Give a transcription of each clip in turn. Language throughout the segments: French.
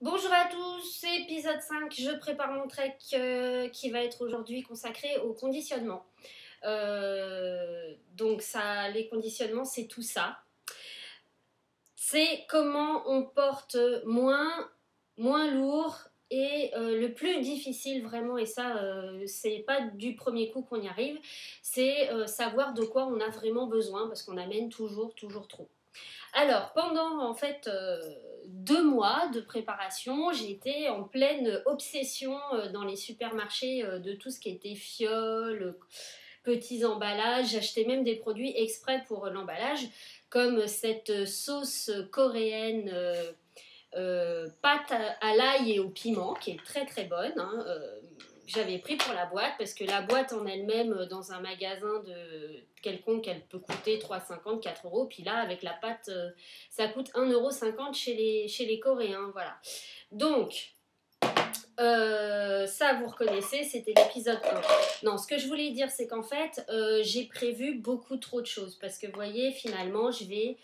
Bonjour à tous, épisode 5, je prépare mon trek qui va être aujourd'hui consacré au conditionnement. Donc ça, les conditionnements, c'est tout ça. C'est comment on porte moins lourd et le plus difficile vraiment, et ça, c'est pas du premier coup qu'on y arrive, c'est savoir de quoi on a vraiment besoin parce qu'on amène toujours trop. Alors, pendant en fait 2 mois de préparation, j'ai été en pleine obsession dans les supermarchés de tout ce qui était fioles, petits emballages. J'achetais même des produits exprès pour l'emballage, comme cette sauce coréenne pâte à l'ail et au piment, qui est très bonne. Hein, j'avais pris pour la boîte parce que la boîte en elle-même dans un magasin de quelconque elle peut coûter 3,50 4 euros, puis là avec la pâte ça coûte 1,50 € chez les Coréens, voilà. Donc ça vous reconnaissez, c'était l'épisode 1. Non, ce que je voulais dire c'est qu'en fait j'ai prévu beaucoup trop de choses parce que vous voyez finalement je vais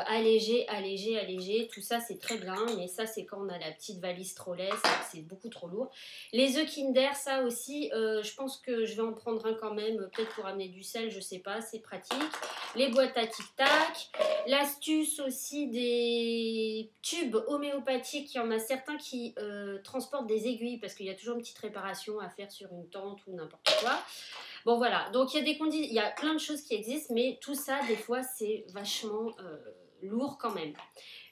alléger, tout ça c'est très bien, mais ça c'est quand on a la petite valise Trolley, c'est beaucoup trop lourd. Les œufs Kinder, ça aussi, je pense que je vais en prendre un quand même, peut-être pour amener du sel, je sais pas, c'est pratique. Les boîtes à tic-tac, l'astuce aussi des tubes homéopathiques, il y en a certains qui transportent des aiguilles, parce qu'il y a toujours une petite réparation à faire sur une tente ou n'importe quoi. Bon voilà, donc il y a plein de choses qui existent, mais tout ça, des fois, c'est vachement lourd quand même.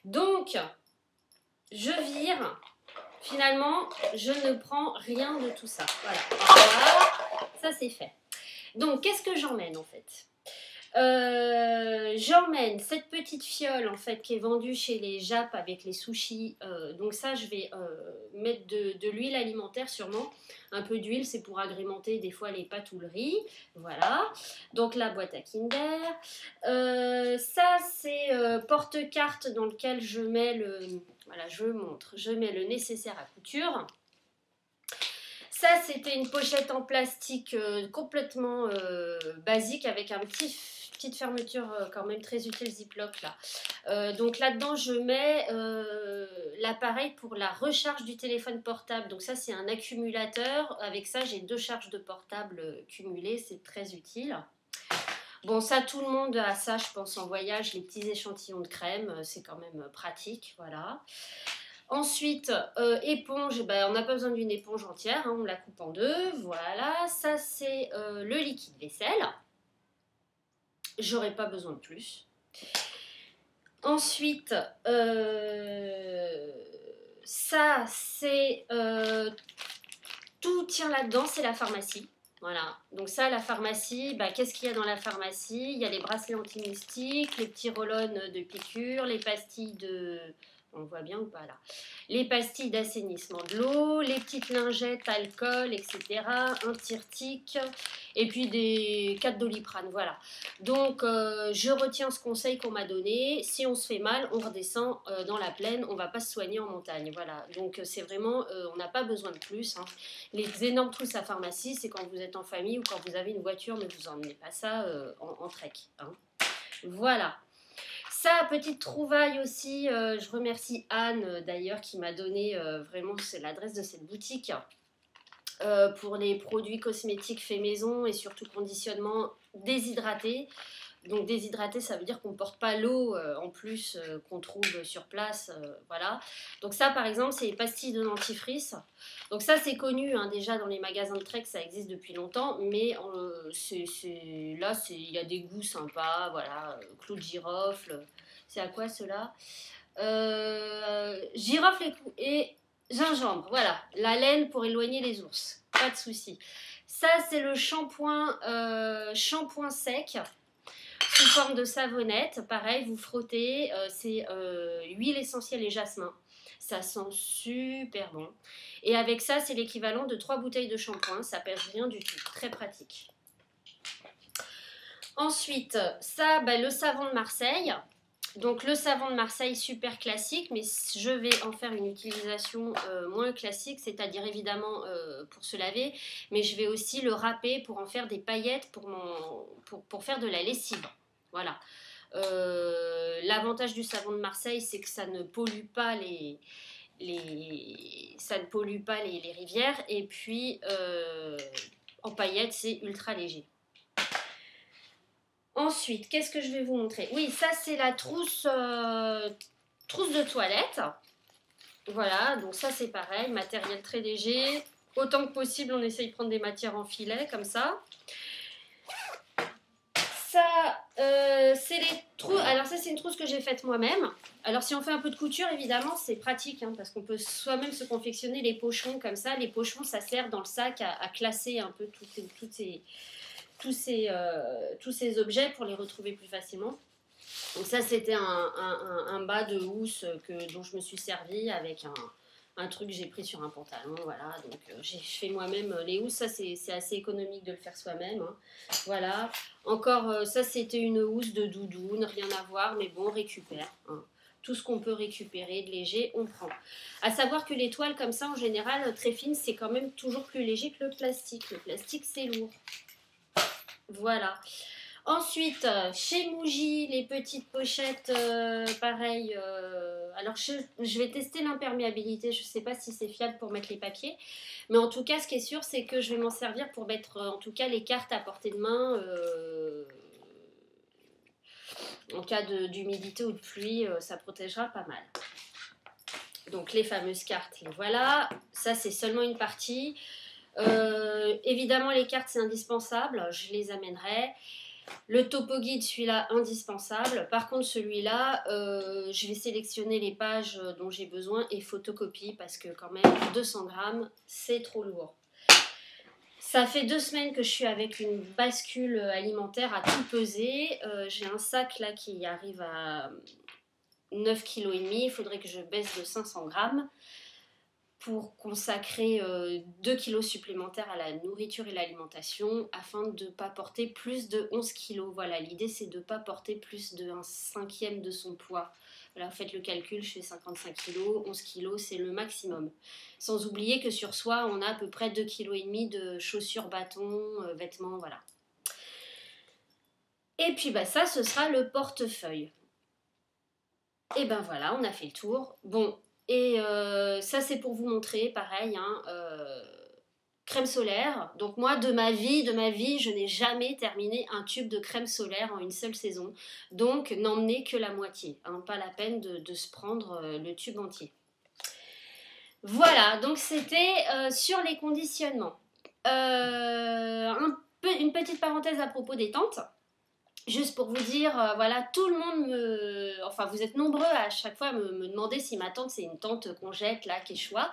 Donc, je vire. Finalement, je ne prends rien de tout ça. Voilà, ça c'est fait. Donc, qu'est-ce que j'emmène en fait ? J'emmène cette petite fiole en fait qui est vendue chez les Japs avec les sushis. Donc ça, je vais mettre de l'huile alimentaire sûrement. Un peu d'huile, c'est pour agrémenter des fois les pâtes ou le riz. Voilà. Donc la boîte à Kinder. Ça, c'est porte-carte dans lequel je mets le... Voilà, je montre. Je mets le nécessaire à couture. Ça, c'était une pochette en plastique complètement basique avec un petite fermeture quand même très utile Ziploc là. Donc là-dedans, je mets l'appareil pour la recharge du téléphone portable. Donc ça, c'est un accumulateur. Avec ça, j'ai 2 charges de portable cumulées. C'est très utile. Bon, ça, tout le monde a ça, je pense, en voyage. Les petits échantillons de crème, c'est quand même pratique. Voilà. Ensuite, éponge, ben, on n'a pas besoin d'une éponge entière, hein, on la coupe en 2, voilà. Ça, c'est le liquide vaisselle. J'aurais pas besoin de plus. Ensuite, ça, c'est... tout tient là-dedans, c'est la pharmacie. Voilà, donc ça, la pharmacie, bah, qu'est-ce qu'il y a dans la pharmacie ? Il y a les bracelets anti-moustiques, les petits roll-on de piqûres, les pastilles de... On voit bien ou pas là ? Les pastilles d'assainissement de l'eau, les petites lingettes, alcool, etc. Un tire-tic, et puis des 4 Doliprane, voilà. Donc, je retiens ce conseil qu'on m'a donné. Si on se fait mal, on redescend dans la plaine, on ne va pas se soigner en montagne, voilà. Donc, c'est vraiment, on n'a pas besoin de plus, hein. Les énormes trousses à pharmacie, c'est quand vous êtes en famille ou quand vous avez une voiture, ne vous emmenez pas ça en trek, hein. Voilà. Ça, petite trouvaille aussi, je remercie Anne d'ailleurs qui m'a donné vraiment c'est l'adresse de cette boutique pour les produits cosmétiques faits maison et surtout conditionnement déshydraté. Donc déshydraté, ça veut dire qu'on ne porte pas l'eau en plus qu'on trouve sur place, voilà. Donc ça, par exemple, c'est les pastilles de dentifrice. Donc ça, c'est connu hein, déjà dans les magasins de trek, ça existe depuis longtemps, mais là, il y a des goûts sympas, voilà, clou de girofle. C'est à quoi cela Girofle et gingembre, voilà. La laine pour éloigner les ours, pas de souci. Ça, c'est le shampoing sec sous forme de savonnette. Pareil, vous frottez. C'est huile essentielle et jasmin. Ça sent super bon. Et avec ça, c'est l'équivalent de 3 bouteilles de shampoing. Ça pèse rien du tout. Très pratique. Ensuite, ça, bah, le savon de Marseille. Donc le savon de Marseille, super classique, mais je vais en faire une utilisation moins classique, c'est-à-dire évidemment pour se laver, mais je vais aussi le râper pour en faire des paillettes pour faire de la lessive. Voilà. L'avantage du savon de Marseille, c'est que ça ne pollue pas ça ne pollue pas les rivières. Et puis, en paillettes, c'est ultra léger. Ensuite, qu'est-ce que je vais vous montrer? Oui, ça, c'est la trousse de toilette. Voilà, donc ça, c'est pareil, matériel très léger. Autant que possible, on essaye de prendre des matières en filet, comme ça. Ça, c'est les trousses. Alors ça, c'est une trousse que j'ai faite moi-même. Alors si on fait un peu de couture, évidemment, c'est pratique, hein, parce qu'on peut soi-même se confectionner les pochons comme ça. Les pochons, ça sert dans le sac à classer un peu tous ces objets pour les retrouver plus facilement. Donc ça, c'était un bas de housse dont je me suis servie avec un truc que j'ai pris sur un pantalon, voilà. Donc j'ai fait moi-même les housses, ça c'est assez économique de le faire soi-même, hein. Voilà. Encore, ça c'était une housse de doudoune, rien à voir, mais bon, on récupère, hein. Tout ce qu'on peut récupérer de léger, on prend. À savoir que les toiles comme ça, en général, très fines, c'est quand même toujours plus léger que le plastique. Le plastique, c'est lourd. Voilà. Ensuite, chez Muji, les petites pochettes, pareil. Alors, je vais tester l'imperméabilité. Je ne sais pas si c'est fiable pour mettre les papiers. Mais en tout cas, ce qui est sûr, c'est que je vais m'en servir pour mettre, en tout cas, les cartes à portée de main. En cas d'humidité ou de pluie, ça protégera pas mal. Donc, les fameuses cartes, les voilà. Ça, c'est seulement une partie. Évidemment, les cartes, c'est indispensable. Je les amènerai. Le topo guide, celui-là, indispensable. Par contre, celui-là, je vais sélectionner les pages dont j'ai besoin et photocopie parce que quand même, 200 grammes, c'est trop lourd. Ça fait 2 semaines que je suis avec une bascule alimentaire à tout peser. J'ai un sac là qui arrive à 9,5 kg. Il faudrait que je baisse de 500 grammes pour consacrer 2 kilos supplémentaires à la nourriture et l'alimentation afin de ne pas porter plus de 11 kilos. Voilà, l'idée c'est de ne pas porter plus d'un cinquième de son poids. Voilà, faites le calcul, je fais 55 kilos, 11 kilos c'est le maximum. Sans oublier que sur soi on a à peu près 2,5 kg de chaussures, bâtons, vêtements, voilà. Et puis bah, ça ce sera le portefeuille. Et ben voilà, on a fait le tour. Bon. Et ça, c'est pour vous montrer, pareil, hein, crème solaire. Donc moi, de ma vie, je n'ai jamais terminé un tube de crème solaire en une seule saison. Donc, n'emmenez que la moitié. Hein, pas la peine de se prendre le tube entier. Voilà, donc c'était sur les conditionnements. Une petite parenthèse à propos des tentes. Juste pour vous dire, voilà, tout le monde Enfin, vous êtes nombreux à chaque fois à me demander si ma tente, c'est une tente qu'on jette, là, Quechua.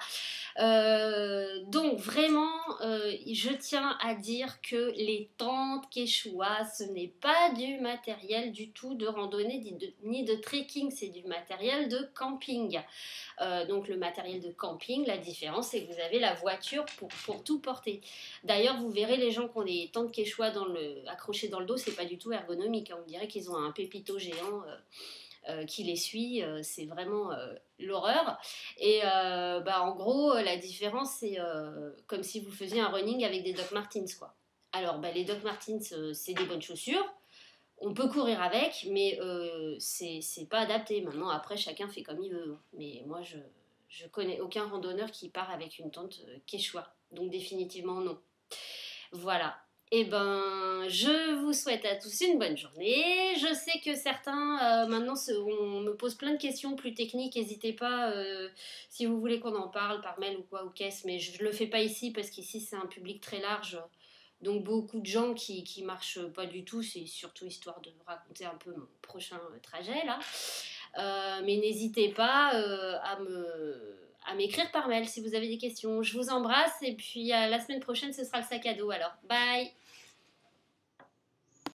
Donc, vraiment, je tiens à dire que les tentes Quechua, ce n'est pas du matériel du tout de randonnée ni de trekking, c'est du matériel de camping. Donc, le matériel de camping, la différence, c'est que vous avez la voiture pour tout porter. D'ailleurs, vous verrez les gens qui ont des tentes Quechua accrochées dans le dos, c'est pas du tout ergonomique. Hein. On dirait qu'ils ont un pépito géant qui les suit. C'est vraiment l'horreur. Et en gros, la différence, c'est comme si vous faisiez un running avec des Doc Martens, quoi. Alors, les Doc Martens, c'est des bonnes chaussures. On peut courir avec, mais c'est pas adapté. Maintenant, après, chacun fait comme il veut. Mais moi, je connais aucun randonneur qui part avec une tente Quechua. Donc, définitivement, non. Voilà. Eh ben, je vous souhaite à tous une bonne journée. Je sais que certains, maintenant, on me pose plein de questions plus techniques. N'hésitez pas, si vous voulez qu'on en parle par mail ou quoi, ou qu'est-ce. Mais je ne le fais pas ici parce qu'ici, c'est un public très large. Donc beaucoup de gens qui marchent pas du tout, c'est surtout histoire de raconter un peu mon prochain trajet là. Mais n'hésitez pas à m'écrire par mail si vous avez des questions. Je vous embrasse et puis la semaine prochaine ce sera le sac à dos alors. Bye!